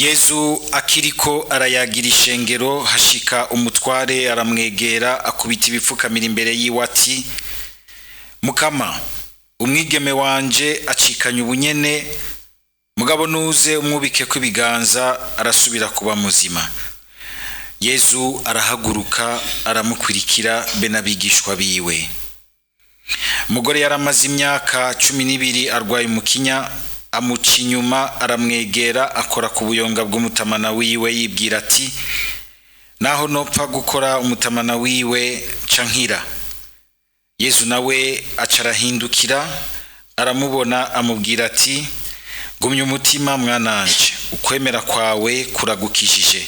Yezu akiriko arayagira ishengero hashika umutware aramwegera akubita ibipfukamira imbere yiwe ati Mukama umwigeme wanje acikanye ubunyene mugabo nuze umwubike ko ibiganza arasubira kuba muzima. Yezu arahaguruka aramukurikira be n'abigishwa biwe. Umugore yaramaze imyaka 12 arwaye umukinya amuca inyuma aramwegera akora ku buyonga bw'umutamana wiwe yibwira ati naho nopfa gukora umutamana wiwe cankira. Yezu nawe acarahindukira aramubona amubwira ati gumya umutima mwananje ukwemera kwawe kuragukijije.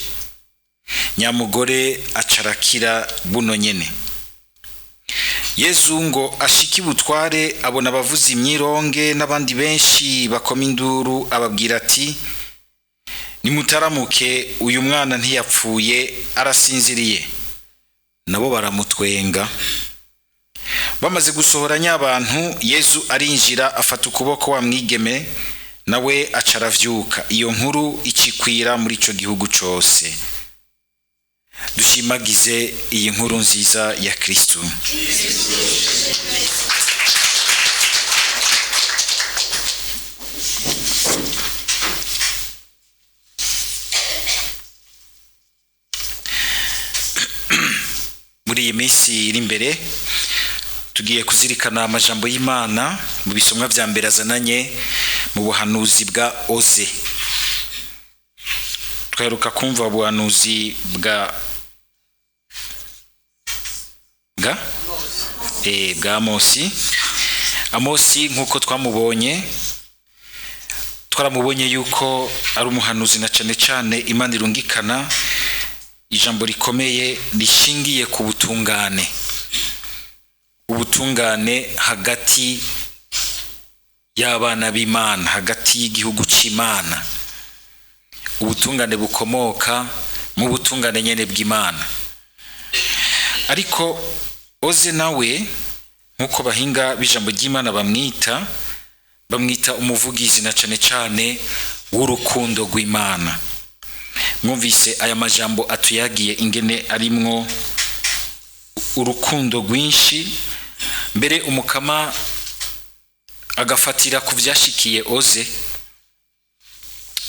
Nyamugore acarakira buno nyene. Yezu ngo ashiki butware abona abavuza imyironge n'abandi benshi bakoma induru ababwira ati nimutaramuke uyu mwana ntiyapfuye arasinziriye. Nabo baramutwenga. Bamaze gusohoranya abantu Yezu arinjira afata ukuboko wa mwigeme nawe acaravyuka. Iyo nkuru icikwira muri ico gihugu cose. Dushimagize iyi nkuru nziza ya Kristo. Muri iyi minsi iri imbere tugiye kuzirikana amajambo y'Imana mu bisomwa vya mbere azananye mu buhanuzi bwa Oze. Twaheruka kumva ubuhanuzi bwa Amosi. Amosi nkuko twamubonye yuko ari umuhanuzi na cane Imana irungikana ijambo rikomeye rishingiye ku butungane. Ubutungane hagati y'abana b'Imana, hagati y'igihugu c'Imana. Ubutungane bukomoka mu butungane nyene bw'Imana. Ariko Oze nawe nkuko bahinga bijambo ry'Imana bamwita umuvugizi na cane w'urukundo rw'Imana. Mwumvise aya majambo atuyagiye ingene arimwo urukundo rwinshi, mbere umukama agafatira ku vyashikiye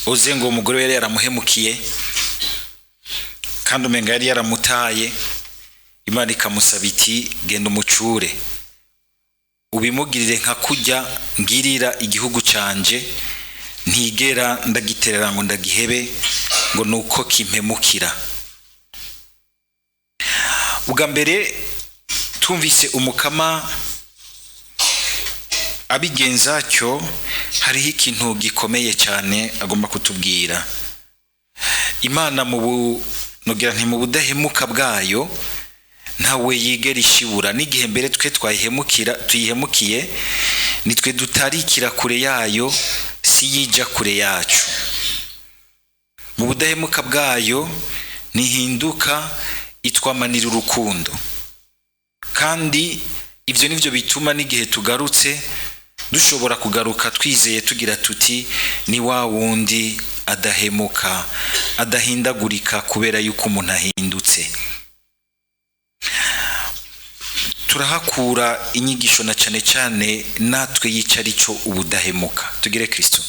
Oze ngo umugore yari yaramuhemukiye kandi umenga yari yaramutaye. Imana ikamusaba iti genda umucure ubimugirire nka kujya ngirira igihugu canje ntigera ndagiterera ngo ndagihebe ngo nuko kimpemukira. Ubwa mbere tumvise umukama abigenza cyo hariho ikintu gikomeye cyane agomba kutubwira. Imana mu budahemuka bwayo ntawe yigera ishibura, n'igihe mbere twe tuyihemukiye nitwe dutarikira kure yayo, si yija kure yacu. Mu budahemuka bwayo nihinduka itwamanira urukundo, kandi ivyo nivyo bituma n'igihe tugarutse dushobora kugaruka twizeye tugira tuti ni wa wundi adahemuka adahindagurika kubera yuko umuntu ahindutse. Turahakura inyigisho na cane natwe yicarico ubudahemuka. Tugire Kristo.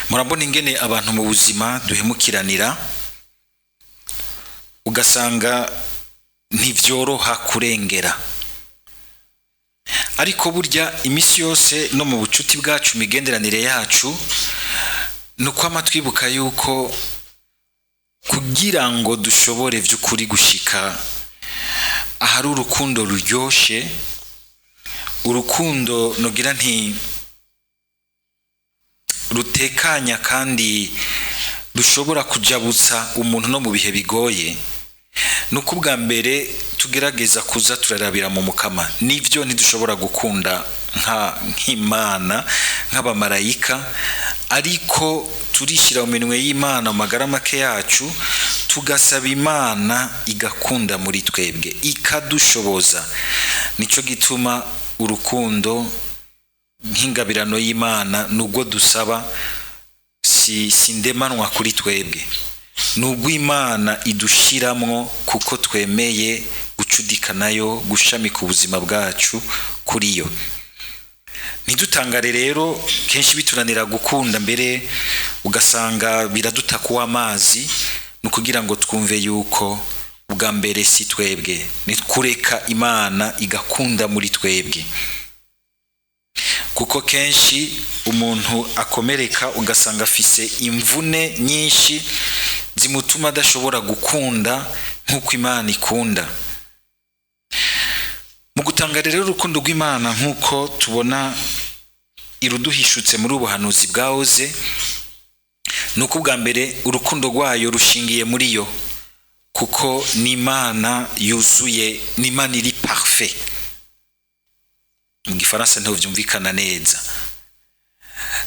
Murabona ingene abantu mu buzima duhemukiranira ugasanga ntivyoroha kurengera. Ariko burya imisi yose no mu bucuti bwacu migenderanire yacu nuko amatwibuka yuko kugira ngo dushobore vy'ukuri gushika ahari urukundo ruryoshe, urukundo nogira nti rutekanya kandi rushobora kujabutsa umuntu no mu bihe bigoye, nuko ubwa mbere tugerageza kuza turarabira mu mukama. Nivyo ntidushobora gukunda nk'Imana nk'abamarayika, ariko turishira mu minwe y'Imana mu magara make yacu tugasaba Imana igakunda muri twebwe ikadushoboza. Nico gituma urukundo nk'ingabirano y'Imana nubwo dusaba si ndemanwa kuri twebwe, nubwo Imana idushiramwo kuko twemeye gucudika nayo, gushamika ubuzima bwacu kuri yo. Ntidutangare rero kenshi bitunanira gukunda, mbere ugasanga biraduta kuwa amazi, no kugira ngo twumve yuko ubwa mbere si twebwe, ni kureka Imana igakunda muri twebwe. Kuko kenshi umuntu akomereka ugasanga afise imvune nyinshi zimutuma adashobora gukunda nk'uko Imana ikunda. Mu gutangara rero urukundo rw'Imana nk'uko tubona iruduhishutse muri ubuhanuzi bwahoze, nuko ubwa mbere urukundo rwayo rushingiye muri yo, kuko ni Imana yuzuye, ni Imana iri parfait. Mu Gifaransa ntabwo byumvikana neza,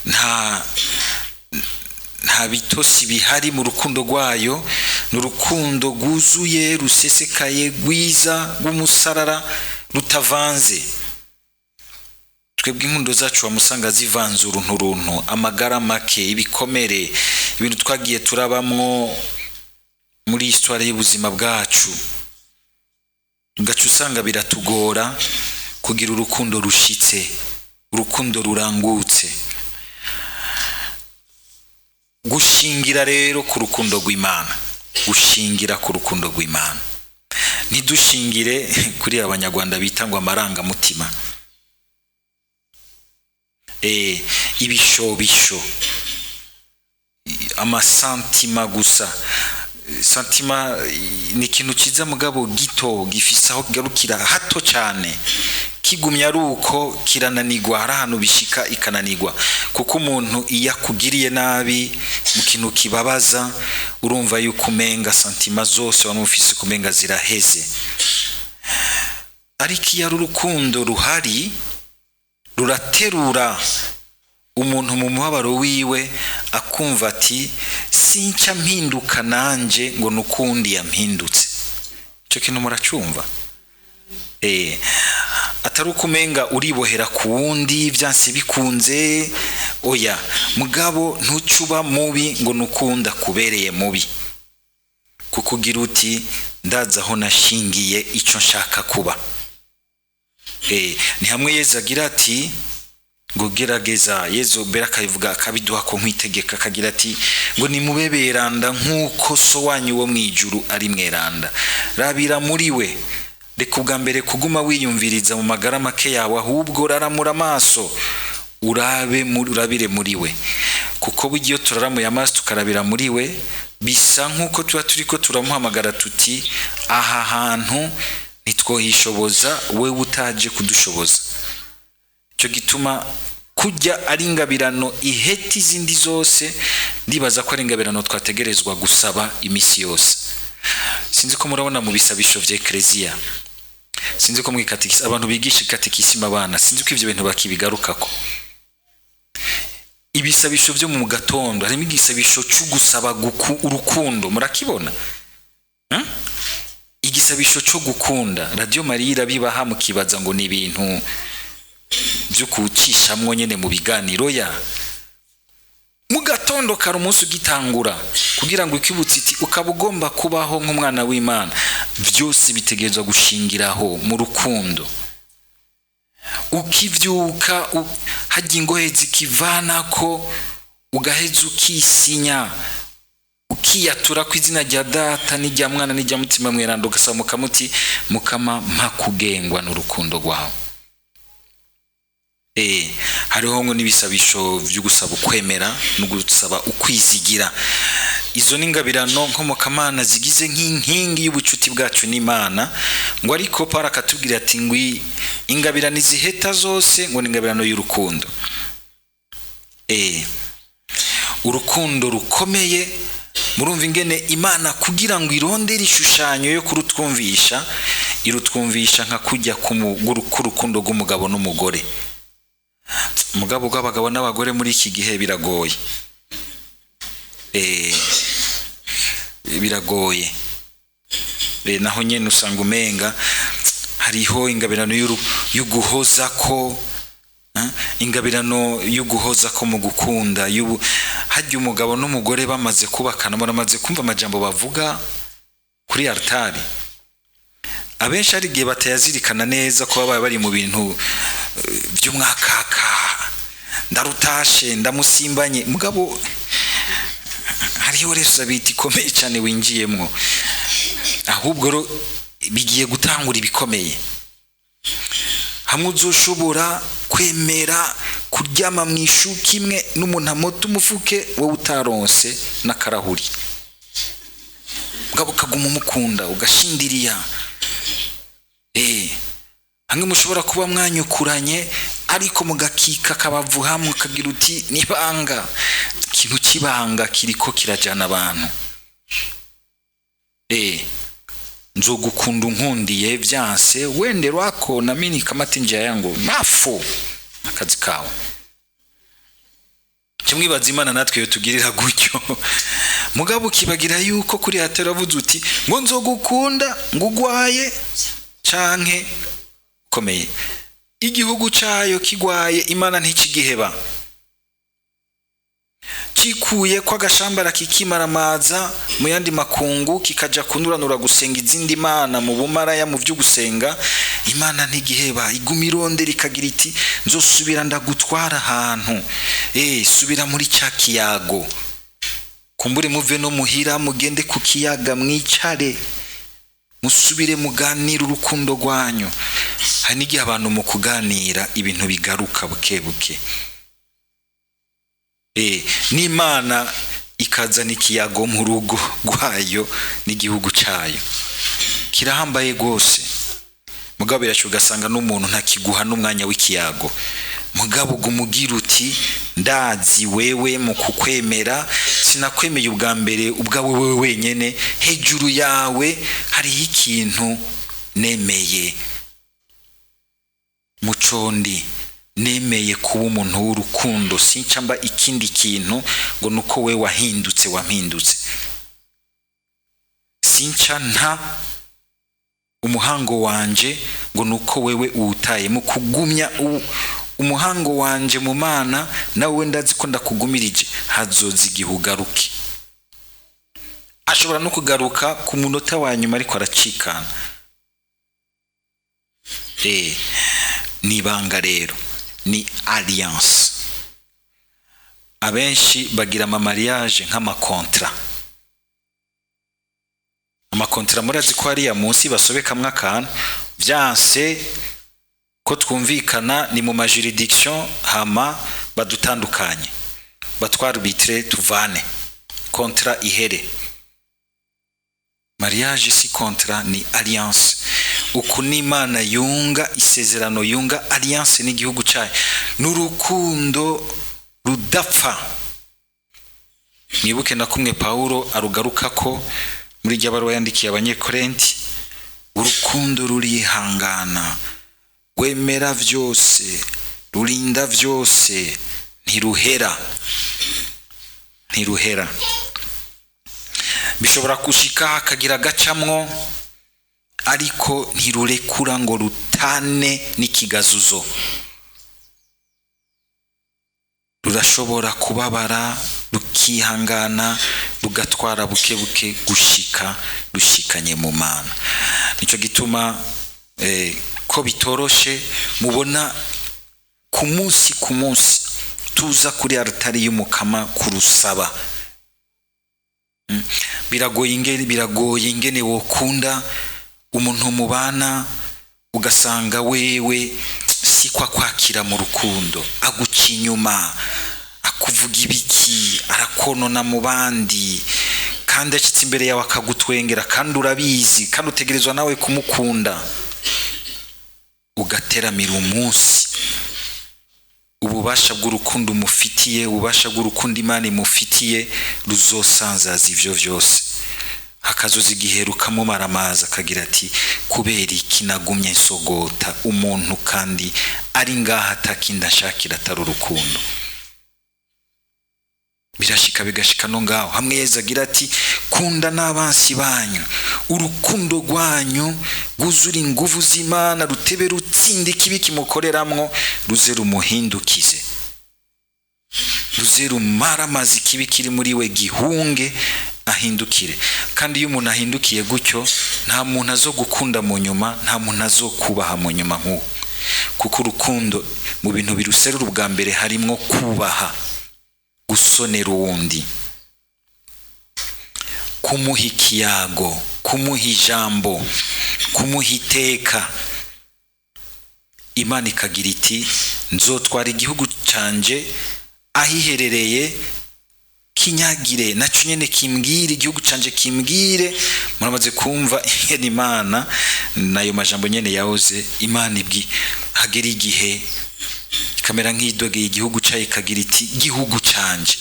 nta bitosi bihari mu rukundo rwayo. Ni urukundo rwuzuye, rusesekaye, rwiza, rw'umusarara, rutavanze. Twebwe inkundo zacu wamusanga zivanze urunturuntu, amagara make, ibikomere, ibintu twagiye turabamwo muri histoire y'ubuzima bwacu, ugaca usanga biratugora kugira urukundo rushitse, urukundo rurangutse. Gushingira rero ku rukundo rw'Imana, gushingira ku rukundo rw'Imana, ntidushingire kuri abanyarwanda bita ngo amarangamutima, ibishobisho, amasantima gusa. Santima ni ikintu kiza mugabo gito, gifise aho kigarukira hato cyane, kigumya ari uko kirananirwa, hari ahantu bishika ikananirwa. Kuko umuntu iyo akugiriye nabi mu kintu kibabaza, urumva yuko umenga santima zose wamufise kumenga ziraheze. Ariko iyo ari urukundo ruhari, ruraterura umuntu mu mubabaro wiwe, akumva ati sinca mpinduka nanje ngo nukundi yampindutse. Icyo kintu muracumva? Atari ukumenga uribohera ku wundi byanse bikunze, oya, mugabo ntucuba mubi ngo nukunda kubereye mubi, kukugira uti ndaza aho nashingiye icyo nshaka kuba. Ni hamwe Yesu agira ati ngo gerageza, Yesu bera akabivuga akabiduha ko nkwitegeka, akagira ati ngo nimube beranda nk'uko so wanyu wo mwijuru ari mweranda. Rabira muri we, reka ubwa mbere kuguma wiyumviriza mu magara make yawe, ahubwo raramura amaso urabire muri we. Kuko bugiye turaramuye amaso tukarabira muri we, bisa nk'uko tuba turiko turamuhamagara tuti aha hantu nitwohishoboza, we utaje kudushoboza. Cyo gituma kujya ari ingabirano iheti izindi zose, ndibaza ko ari ingabirano twategerezwa gusaba imisi yose. Sinzi ko murabona mu bisabisho vya Ecclesia, sinzi ko mwikatikisa abantu bigisha katikisima abana, sinzi ko ivyo bintu bakibigarukako. Ibisabisho vyo mu gatondo harimo igisabisho cyo gusaba urukundo, murakibona? Igisabisho cyo gukunda, Radio Maria irabibaha mukibaza ngo ni ibintu byo kucishamwo nyene mu biganiro. Ya mu gatondo kare umunsi ugitangura, kugira ngo ikibutsi iti ukaba ugomba kubaho nk'umwana w'Imana, byose bitegerezwa gushingiraho mu rukundo. Ukivyuka hajya ingohe zikivana ko, ugaheza ukisinya, ukiyatura ku izina rya Data n'irya Mwana n'irya Mutima Mweranda, ugasaba mukamuti mukama mpa kugengwa n'urukundo rwawe. Hariho ngo n'ibisabisho byo gusaba ukwemera no gusaba ukwizigira. Izo n'ingabirano nkomokamana zigize nk'inkingi y'ubucuti bwacu n'Imana. Ngo ariko Pawulo akatubwira ati ngo ingabirano ziheta zose ngo n'ingabirano y'urukundo. Urukundo rukomeye, murumva ingene Imana kugira ngo irondere ishushanyo yo kurutwumvisha, irutwumvisha nka kujya k'urukundo rw'umugabo n'umugore. Umugabo w'abagabo n'abagore muri iki gihe biragoye, biragoye. Naho nyene usanga umenga hariho ingabirano y'uguhoza ko, ingabirano y'uguhoza ko mu gukunda, hajya umugabo n'umugore bamaze kubakana baramaze kumva amajambo bavuga kuri altari, abenshi ari gihe batayazirikana neza ko baba bari mu bintu by'umwakaka, ndarutashe ndamusimbanye, mugabo hariho resabiti ikomeye cyane winjiyemwo, ahubwo bigiye gutangura ibikomeye. Hamwe uzoshobora kwemera kuryama mu ishuka imwe n'umuntu amota umufuke wowe utaronse n'akarahuri, mugabo ukaguma umukunda ugashindiriya. Hamwe mushobora kuba mwanyukuranye ariko mugakika kabavu hamwe ukagira uti nibanga, ikintu kibanga kiriko kirajana abantu. Nzogukunda unkundiye byanse wende rwako na mini kamati njya yangu mafu akazi kawe. Kimwibaza Imana natwe yo tugirira gutyo, mugabo kibagira yuko kuri hateravuze uti ngo nzogukunda ngugwaye canke komeye, igihugu cayo kigwaye Imana ntikigiheba, kikuye kwa gashambara kikimaramaza mu yandi makungu kikaja kunuranura gusenga izindi mana mu bumaraya mu byo gusenga, Imana ntigiheba, iguma irondera ikagira iti nzosubira ndagutwara ahantu, subira muri cya kiyago, kumbure muve no muhira mugende ku kiyaga mwicare musubire muganira urukundo rwanyu. Hari n'igihe abantu mu kuganira ibintu bigaruka buke buke, n'Imana ikazana ikiyago mu rugo rwayo n'igihugu cyayo kirahambaye rwose. Mugabo birashoboka ugasanga n'umuntu ntakiguha n'umwanya w'ikiyago, mugabo gumugira uti ndazi wewe mu kukwemera sinakwemeye ubwa mbere ubwawe wewe wenyene, hejuru yawe hariho ikintu nemeye mucondi, nemeye kuba umuntu w'urukundo, sincamba ikindi kintu ngo nuko we wahindutse wampindutse, sinca nta umuhango wanje ngo nuko wewe uwutaye, mu kugumya umuhango wanje mu Mana nawe ndazi ko ndakugumirije hazoza igihugaruke. Ashobora no kugaruka ku munota wa nyuma ariko aracikana. Nibanga rero ni alliance. Abenshi bagira mariage nk'amakontra. Amakontra murazi ko ari ya munsi basobekamwe akantu byanse ko twumvikana ni mu majuridiction hama badutandukanye batwarbitre tuvane kontra ihere. Mariage si kontra ni alliance. Uku ni Imana yunga isezerano, yunga alliance n'igihugu cyayo n'urukundo rudapfa. Nibuke na kumwe Paulo arugaruka ko muri rya baruwa yandikiye abanyekorenti, urukundo rurihangana, rwemera vyose, rurinda vyose, ntiruhera. Bishobora kushika hakagira gacamwo ariko ntirurekura ngo rutane n'ikigazuzo. Rurashobora kubabara rukihangana rugatwara buke buke gushika rushikanye mu Mana. Nico gituma ko bitoroshe mubona ku munsi tuza kuri altari y'umukama kurusaba. Biragoye ingene wokunda umuntu mubana ugasanga wewe sikwa kwakira mu rukundo, aguca inyuma, akuvuga ibiki, arakonona mu bandi, kandi acitse imbere yawe akagutwengera, kandi urabizi, kandi utegerezwa nawe kumukunda, ugateramira umunsi ububasha bw'urukundo umufitiye, ububasha bw'urukundo Imana imufitiye ruzosanzaza ivyo vyose. Hakazoza igihe rukamumaramaza akagira ati kubera iki nagumye nsogota umuntu kandi ari ngaha atakinda shakira atari urukundo. Birashika bigashika no ngaho hamwe Yesu agira ati kunda n'abansi banyu, urukundo rwanyu guzura inguvu z'Imana rutebe rutsinde kibi kimukoreramwo ruze rumuhindukize. ruze rumara amazi kibi kiri muri we gihunge ahindukire. Kandi iyo umuntu ahindukiye gutyo nta muntu azogukunda mu nyuma, nta muntu azokubaha mu nyuma nk'uko. Kuko urukundo mu bintu biruserura ubwa mbere harimo kubaha, gusonera uwundi, kumuha ikiyago, kumuha ijambo, kumuha iteka. Imana ikagira iti nzotwara igihugu canje ahiherereye kinyagire, naco nyene kimbwire, igihugu canje kimbwire. Muramaze kumva ingene Imana nayo majambo nyene yahoze. Imana ibwi hagera igihe ikamera nk'idogeye igihugu cayo ikagira iti igihugu canje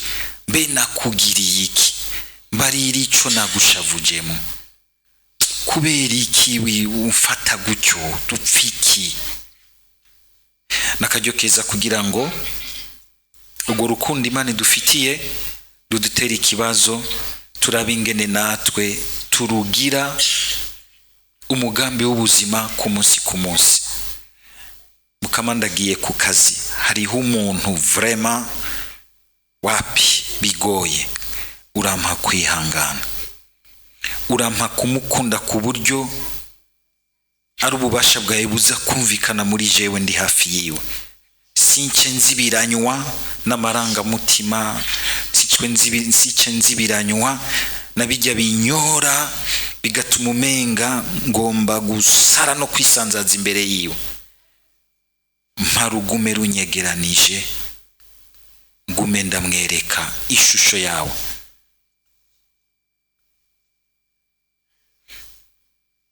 mbe nakugiriye iki, mbarira ico nagushavujemo, kubera iki umfata gutyo, dupfiki. Nakaryo keza kugira ngo urwo rukundo Imana idufitiye rudutera ikibazo, turaba ingene natwe turugira umugambi w'ubuzima ku munsi ku munsi. Mukama ndagiye ku kazi, hariho umuntu vraiment wapi bigoye, urampa kwihangana, urampa kumukunda ku buryo ari ububasha bwawe buza kumvikana muri jewe ndi hafi yiwe. Since nzibiranywa n'amarangamutima, since nzibiranywa nabijya binyora bigatuma umenga ngomba gusara no kwisanzaza imbere yiwe. Mparugume runyegeranije, ngume ndamwereka ishusho yawe.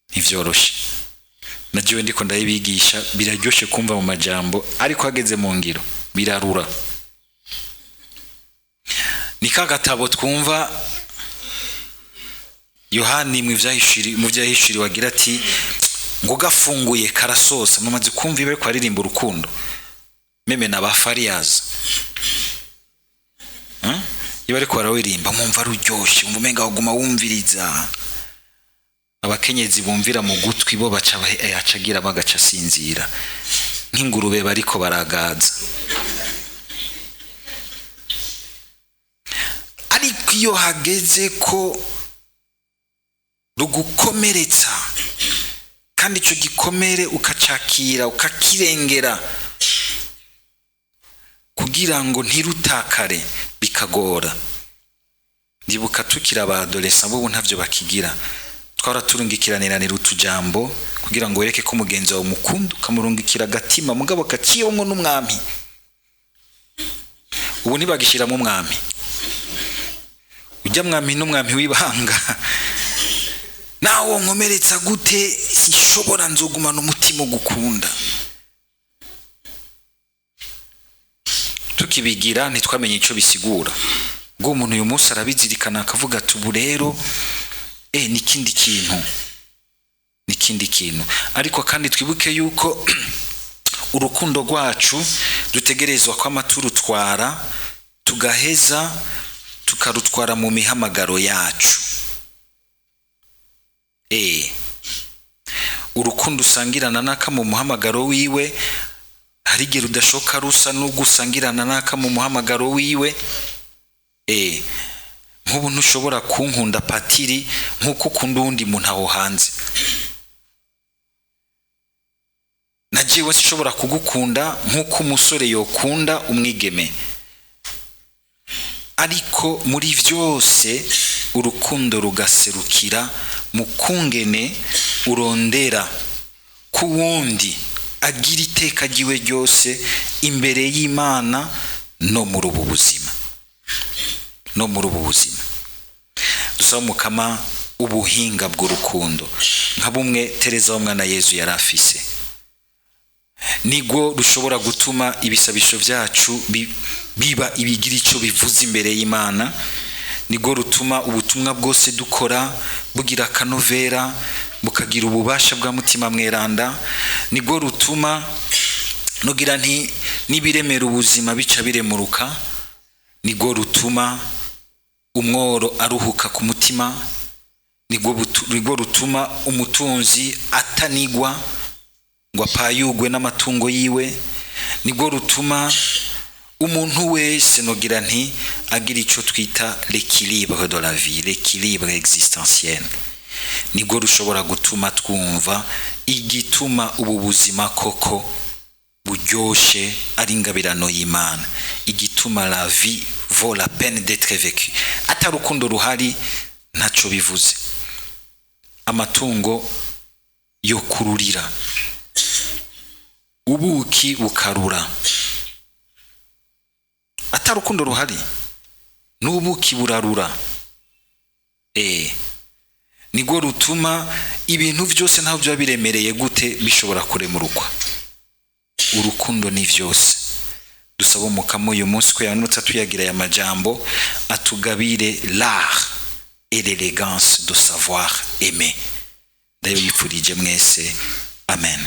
Ntivyoroshe, nagiwe ndiko ndayibigisha, biraryoshe kumva mu majambo, ariko hageze mu ngiro birarura. Ni kagatabo twumva Yohani mu vyahishuri wagira ati ngo gafunguye karasosa. Mumaze kumva ibe ko aririmba urukundo meme n'abafariyaza iba ariko barawirimba mwumva ruryoshe, umva umenga waguma wumviriza. Abakenyezi bumvira mu gutwi bo baca yacagira bagaca sinzira nk'ingurube bariko baragaza. Ariko iyo hageze ko rugukomeretsa kandi ico gikomere ukacakira ukakirengera kugira ngo ntirutakare bikagora. Ndibuka tukira abadolescent bo ntavyo bakigira, twara turungikiranira utujambo kugira ngo wereke ko mugenzi wawe mukunda, ukamurungikira agatima mugabo kaciyomwo n'umwami. Ubu ntibagishira mu mwami, ujya mwami n'umwami wibanga. Nawo nkomeretsa gute sinshobora nzogumana umutima gukunda. Tukibigira ntitwamenye ico bisigura. Ngo umuntu uyu munsi arabizirikana akavuga ati ubu rero nikindi kintu. Ariko kandi twibuke yuko urukundo rwacu dutegerezwa kwa maturutwara, tugaheza tukarutwara mu mihamagaro yacu. Urukundo usangirana naka mu muhamagaro wiwe harigera udashoka rusa n'ugusangirana naka mu muhamagaro wiwe. Nk'ubu ntushobora kunkunda patiri nk'uko ukunda undi muntu aho hanze. Najiwe sinshobora kugukunda nk'uko umusore yokunda umwigeme. Ariko muri vyose urukundo rugaserukira mu kungene urondera ku wundi agira iteka giwe ryose imbere y'Imana no muri ubu buzima. Dusaba Mukama ubuhinga bw'urukundo nka bumwe Tereza w'umwana Yezu yarafise. Nigo rushobora gutuma ibisabisho vyacu biba ibigira ico bivuze imbere y'Imana. Nigo rutuma ubutumwa bwose dukora bugira kanovera, bukagira ububasha bwa mutima mweranda. Nigo rutuma nugira nibiremera ubuzima bica biremuruka. Nigo rutuma umworo aruhuka ku mutima. Nigo rutuma umutunzi atanigwa ngo apayugwe n'amatungo yiwe. Nigo rutuma umuntu wese nogira nti agira ico twita l'équilibre de la vie, l'équilibre existentiel, nibwo rushobora gutuma twumva igituma ubu buzima koko buryoshe ari ingabirano y'Imana, igituma la vie vaut la peine d'être vécue. Atarukundo ruhari ntaco bivuze. Amatungo yo kururira, ubuki bukarura, atarukundo ruhari n'ubuki burarura. Nibwo rutuma ibintu byose ntaho bya biremereye gute bishobora kuremurukwa. Urukundo ni vyose. Dusaba umukamo uyu munsi ko yanutsa tuyagira ya majambo atugabire l'art et l'élégance de savoir aimer. Ndayo yipfurije mwese. Amen.